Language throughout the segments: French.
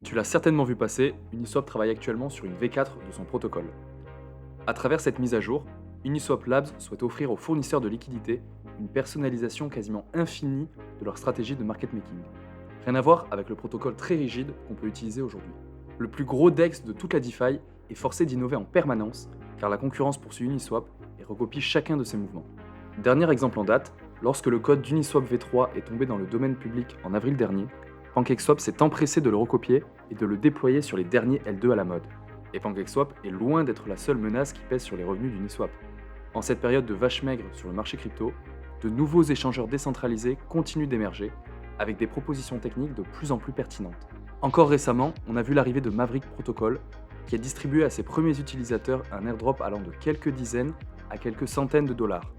Tu l'as certainement vu passer, Uniswap travaille actuellement sur une V4 de son protocole. À travers cette mise à jour, Uniswap Labs souhaite offrir aux fournisseurs de liquidités une personnalisation quasiment infinie de leur stratégie de market making. Rien à voir avec le protocole très rigide qu'on peut utiliser aujourd'hui. Le plus gros DEX de toute la DeFi est forcé d'innover en permanence car la concurrence poursuit Uniswap et recopie chacun de ses mouvements. Dernier exemple en date, lorsque le code d'Uniswap V3 est tombé dans le domaine public en avril dernier, PancakeSwap s'est empressé de le recopier et de le déployer sur les derniers L2 à la mode. Et PancakeSwap est loin d'être la seule menace qui pèse sur les revenus d'Uniswap. En cette période de vache maigre sur le marché crypto, de nouveaux échangeurs décentralisés continuent d'émerger, avec des propositions techniques de plus en plus pertinentes. Encore récemment, on a vu l'arrivée de Maverick Protocol, qui a distribué à ses premiers utilisateurs un airdrop allant de quelques dizaines à quelques centaines de dollars.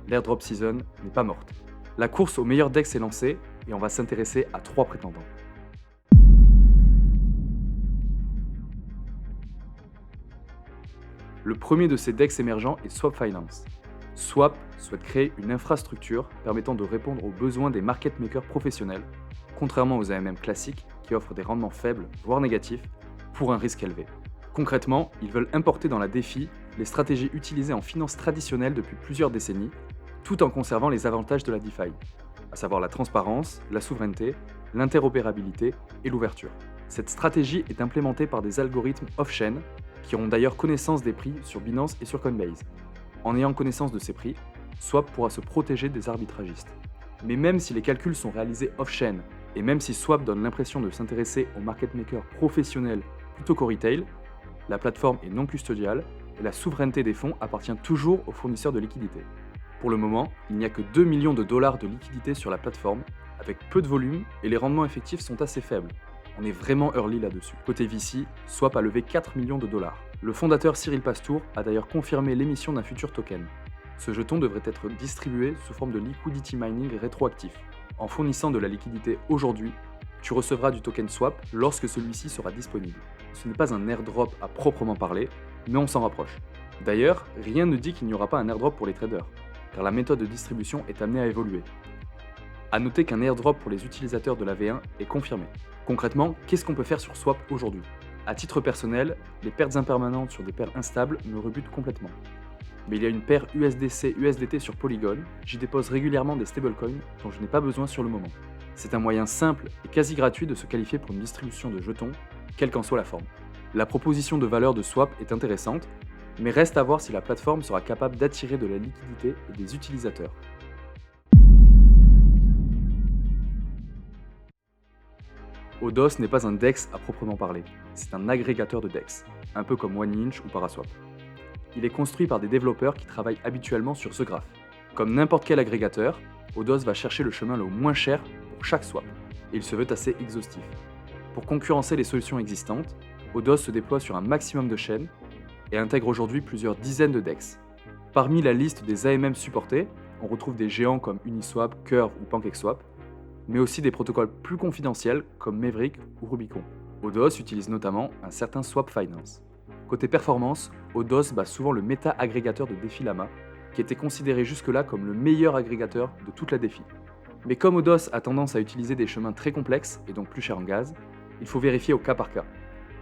L'airdrop season n'est pas morte. La course au meilleur DEX est lancée et on va s'intéresser à 3 prétendants. Le premier de ces DEX émergents est Swap Finance. Swap souhaite créer une infrastructure permettant de répondre aux besoins des market makers professionnels, contrairement aux AMM classiques qui offrent des rendements faibles, voire négatifs, pour un risque élevé. Concrètement, ils veulent importer dans la DeFi les stratégies utilisées en finance traditionnelle depuis plusieurs décennies, tout en conservant les avantages de la DeFi, à savoir la transparence, la souveraineté, l'interopérabilité et l'ouverture. Cette stratégie est implémentée par des algorithmes off-chain qui auront d'ailleurs connaissance des prix sur Binance et sur Coinbase. En ayant connaissance de ces prix, Swap pourra se protéger des arbitragistes. Mais même si les calculs sont réalisés off-chain, et même si Swap donne l'impression de s'intéresser aux market makers professionnels plutôt qu'au retail, la plateforme est non custodiale et la souveraineté des fonds appartient toujours aux fournisseurs de liquidités. Pour le moment, il n'y a que 2 millions de dollars de liquidités sur la plateforme, avec peu de volume et les rendements effectifs sont assez faibles. On est vraiment early là-dessus. Côté VC, Swap a levé 4 millions de dollars. Le fondateur Cyril Pastour a d'ailleurs confirmé l'émission d'un futur token. Ce jeton devrait être distribué sous forme de liquidity mining rétroactif. En fournissant de la liquidité aujourd'hui, tu recevras du token Swap lorsque celui-ci sera disponible. Ce n'est pas un airdrop à proprement parler, mais on s'en rapproche. D'ailleurs, rien ne dit qu'il n'y aura pas un airdrop pour les traders, car la méthode de distribution est amenée à évoluer. A noter qu'un airdrop pour les utilisateurs de la V1 est confirmé. Concrètement, qu'est-ce qu'on peut faire sur Swap aujourd'hui ? À titre personnel, les pertes impermanentes sur des paires instables me rebutent complètement. Mais il y a une paire USDC-USDT sur Polygon, j'y dépose régulièrement des stablecoins dont je n'ai pas besoin sur le moment. C'est un moyen simple et quasi gratuit de se qualifier pour une distribution de jetons, quelle qu'en soit la forme. La proposition de valeur de Swap est intéressante, mais reste à voir si la plateforme sera capable d'attirer de la liquidité et des utilisateurs. Odos n'est pas un DEX à proprement parler, c'est un agrégateur de DEX, un peu comme OneInch ou Paraswap. Il est construit par des développeurs qui travaillent habituellement sur ce graphe. Comme n'importe quel agrégateur, Odos va chercher le chemin le moins cher pour chaque swap, et il se veut assez exhaustif. Pour concurrencer les solutions existantes, Odos se déploie sur un maximum de chaînes et intègre aujourd'hui plusieurs dizaines de DEX. Parmi la liste des AMM supportés, on retrouve des géants comme Uniswap, Curve ou PancakeSwap, mais aussi des protocoles plus confidentiels comme Maverick ou Rubicon. Odos utilise notamment un certain Swap Finance. Côté performance, Odos bat souvent le méta-agrégateur de DeFi Llama, qui était considéré jusque-là comme le meilleur agrégateur de toute la DeFi. Mais comme Odos a tendance à utiliser des chemins très complexes et donc plus chers en gaz, il faut vérifier au cas par cas.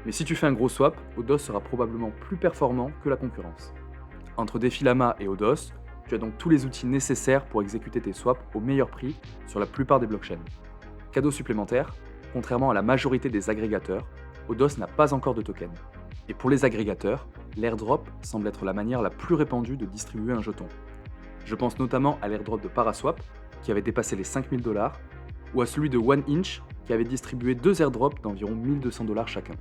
Mais si tu fais un gros swap, Odos sera probablement plus performant que la concurrence. Entre DeFi Llama et Odos, tu as donc tous les outils nécessaires pour exécuter tes swaps au meilleur prix sur la plupart des blockchains. Cadeau supplémentaire, contrairement à la majorité des agrégateurs, Odos n'a pas encore de token. Et pour les agrégateurs, l'airdrop semble être la manière la plus répandue de distribuer un jeton. Je pense notamment à l'airdrop de Paraswap, qui avait dépassé les 5000 $, ou à celui de OneInch, qui avait distribué 2 airdrops d'environ 1200 $ chacun.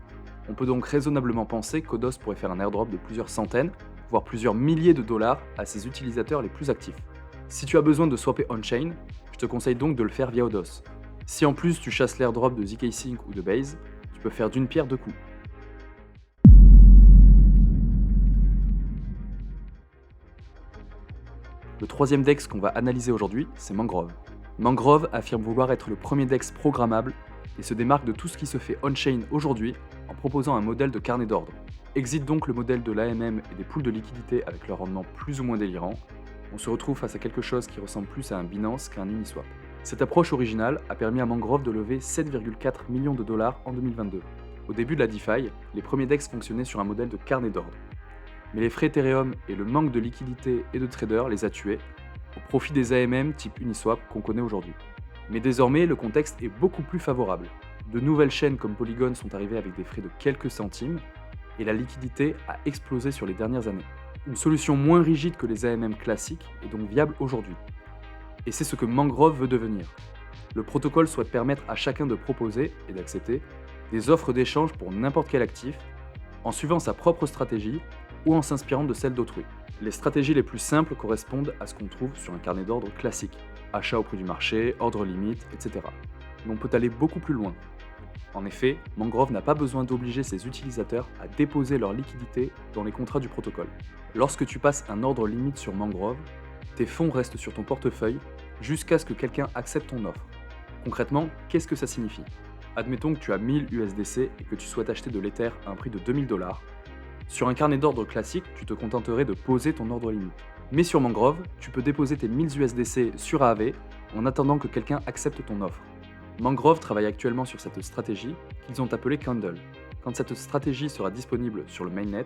On peut donc raisonnablement penser qu'Odos pourrait faire un airdrop de plusieurs centaines, voire plusieurs milliers de dollars à ses utilisateurs les plus actifs. Si tu as besoin de swapper on-chain, je te conseille donc de le faire via Odos. Si en plus tu chasses l'airdrop de zkSync ou de Base, tu peux faire d'une pierre deux coups. Le troisième DEX qu'on va analyser aujourd'hui, c'est Mangrove. Mangrove affirme vouloir être le premier DEX programmable et se démarque de tout ce qui se fait on-chain aujourd'hui en proposant un modèle de carnet d'ordre. Exit donc le modèle de l'AMM et des pools de liquidité avec leur rendement plus ou moins délirant. On se retrouve face à quelque chose qui ressemble plus à un Binance qu'à un Uniswap. Cette approche originale a permis à Mangrove de lever 7,4 millions de dollars en 2022. Au début de la DeFi, les premiers DEX fonctionnaient sur un modèle de carnet d'ordre. Mais les frais Ethereum et le manque de liquidité et de traders les a tués, au profit des AMM type Uniswap qu'on connaît aujourd'hui. Mais désormais, le contexte est beaucoup plus favorable. De nouvelles chaînes comme Polygon sont arrivées avec des frais de quelques centimes, et la liquidité a explosé sur les dernières années. Une solution moins rigide que les AMM classiques est donc viable aujourd'hui. Et c'est ce que Mangrove veut devenir. Le protocole souhaite permettre à chacun de proposer et d'accepter des offres d'échange pour n'importe quel actif, en suivant sa propre stratégie ou en s'inspirant de celle d'autrui. Les stratégies les plus simples correspondent à ce qu'on trouve sur un carnet d'ordre classique, achat au prix du marché, ordre limite, etc. Mais on peut aller beaucoup plus loin. En effet, Mangrove n'a pas besoin d'obliger ses utilisateurs à déposer leur liquidité dans les contrats du protocole. Lorsque tu passes un ordre limite sur Mangrove, tes fonds restent sur ton portefeuille jusqu'à ce que quelqu'un accepte ton offre. Concrètement, qu'est-ce que ça signifie ? Admettons que tu as 1000 USDC et que tu souhaites acheter de l'Ether à un prix de 2000 $. Sur un carnet d'ordre classique, tu te contenterais de poser ton ordre limite. Mais sur Mangrove, tu peux déposer tes 1000 USDC sur Aave en attendant que quelqu'un accepte ton offre. Mangrove travaille actuellement sur cette stratégie qu'ils ont appelée Candle. Quand cette stratégie sera disponible sur le mainnet,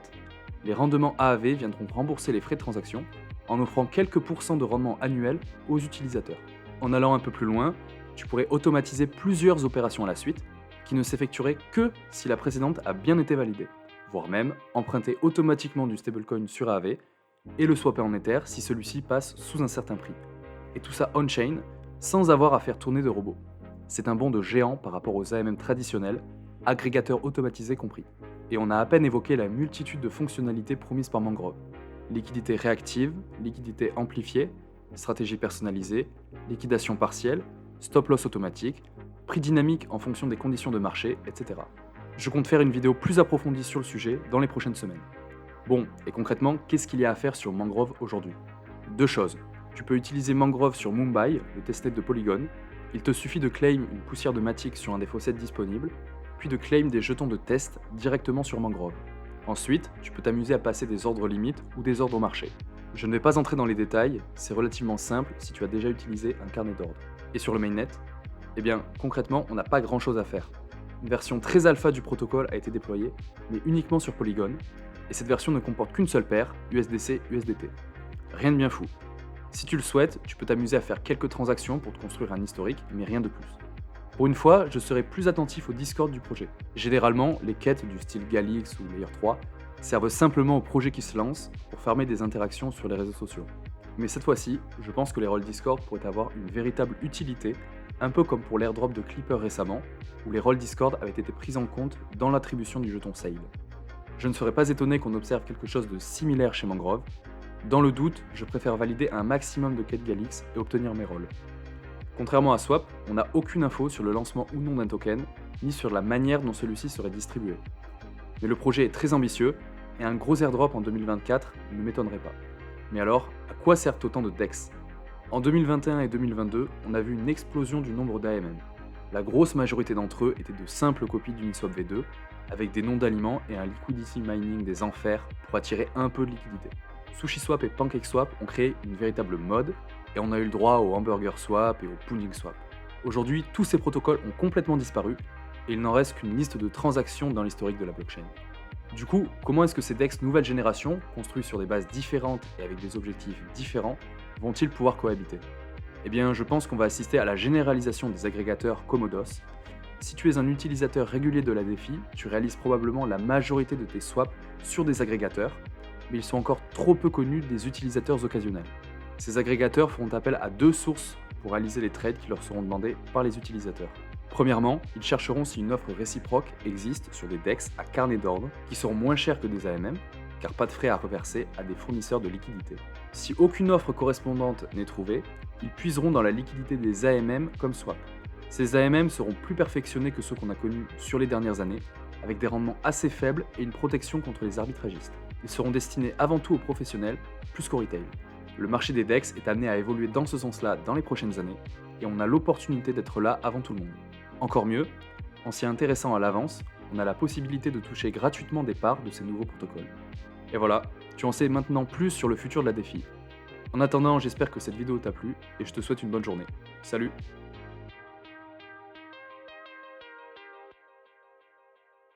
les rendements Aave viendront rembourser les frais de transaction en offrant quelques pourcents de rendement annuel aux utilisateurs. En allant un peu plus loin, tu pourrais automatiser plusieurs opérations à la suite qui ne s'effectueraient que si la précédente a bien été validée, voire même emprunter automatiquement du stablecoin sur Aave et le swapper en Ether si celui-ci passe sous un certain prix. Et tout ça on-chain, sans avoir à faire tourner de robots. C'est un bond de géant par rapport aux AMM traditionnels, agrégateurs automatisés compris. Et on a à peine évoqué la multitude de fonctionnalités promises par Mangrove. Liquidité réactive, liquidité amplifiée, stratégie personnalisée, liquidation partielle, stop-loss automatique, prix dynamique en fonction des conditions de marché, etc. Je compte faire une vidéo plus approfondie sur le sujet dans les prochaines semaines. Bon, et concrètement, qu'est-ce qu'il y a à faire sur Mangrove aujourd'hui ? Deux choses. Tu peux utiliser Mangrove sur Mumbai, le testnet de Polygon. Il te suffit de claim une poussière de Matic sur un des faucets disponibles, puis de claim des jetons de test directement sur Mangrove. Ensuite, tu peux t'amuser à passer des ordres limites ou des ordres marché. Je ne vais pas entrer dans les détails, c'est relativement simple si tu as déjà utilisé un carnet d'ordre. Et sur le mainnet ? Eh bien, concrètement, on n'a pas grand chose à faire. Une version très alpha du protocole a été déployée, mais uniquement sur Polygon, et cette version ne comporte qu'une seule paire, USDC-USDT. Rien de bien fou. Si tu le souhaites, tu peux t'amuser à faire quelques transactions pour te construire un historique, mais rien de plus. Pour une fois, je serai plus attentif au Discord du projet. Généralement, les quêtes du style Galix ou Layer 3 servent simplement au projet qui se lance pour farmer des interactions sur les réseaux sociaux. Mais cette fois-ci, je pense que les rôles Discord pourraient avoir une véritable utilité, un peu comme pour l'airdrop de Clipper récemment, où les rôles Discord avaient été pris en compte dans l'attribution du jeton Sale. Je ne serais pas étonné qu'on observe quelque chose de similaire chez Mangrove. Dans le doute, je préfère valider un maximum de quêtes Galix et obtenir mes rôles. Contrairement à Swap, on n'a aucune info sur le lancement ou non d'un token, ni sur la manière dont celui-ci serait distribué. Mais le projet est très ambitieux, et un gros airdrop en 2024 ne m'étonnerait pas. Mais alors, à quoi servent autant de DEX ? En 2021 et 2022, on a vu une explosion du nombre d'AMM. La grosse majorité d'entre eux étaient de simples copies d'Uniswap V2, avec des noms d'aliments et un liquidity mining des enfers pour attirer un peu de liquidité. SushiSwap et PancakeSwap ont créé une véritable mode, et on a eu le droit au Hamburger Swap et au Pudding Swap. Aujourd'hui, tous ces protocoles ont complètement disparu, et il n'en reste qu'une liste de transactions dans l'historique de la blockchain. Du coup, comment est-ce que ces DEX nouvelle génération, construits sur des bases différentes et avec des objectifs différents, vont-ils pouvoir cohabiter ? Eh bien, je pense qu'on va assister à la généralisation des agrégateurs Komodos. Si tu es un utilisateur régulier de la DeFi, tu réalises probablement la majorité de tes swaps sur des agrégateurs, mais ils sont encore trop peu connus des utilisateurs occasionnels. Ces agrégateurs feront appel à deux sources pour réaliser les trades qui leur seront demandés par les utilisateurs. Premièrement, ils chercheront si une offre réciproque existe sur des DEX à carnet d'ordre qui seront moins chers que des AMM, car pas de frais à reverser à des fournisseurs de liquidités. Si aucune offre correspondante n'est trouvée, ils puiseront dans la liquidité des AMM comme swap. Ces AMM seront plus perfectionnés que ceux qu'on a connus sur les dernières années, avec des rendements assez faibles et une protection contre les arbitragistes. Ils seront destinés avant tout aux professionnels, plus qu'au retail. Le marché des DEX est amené à évoluer dans ce sens-là dans les prochaines années, et on a l'opportunité d'être là avant tout le monde. Encore mieux, en s'y intéressant à l'avance, on a la possibilité de toucher gratuitement des parts de ces nouveaux protocoles. Et voilà, tu en sais maintenant plus sur le futur de la DeFi. En attendant, j'espère que cette vidéo t'a plu, et je te souhaite une bonne journée. Salut!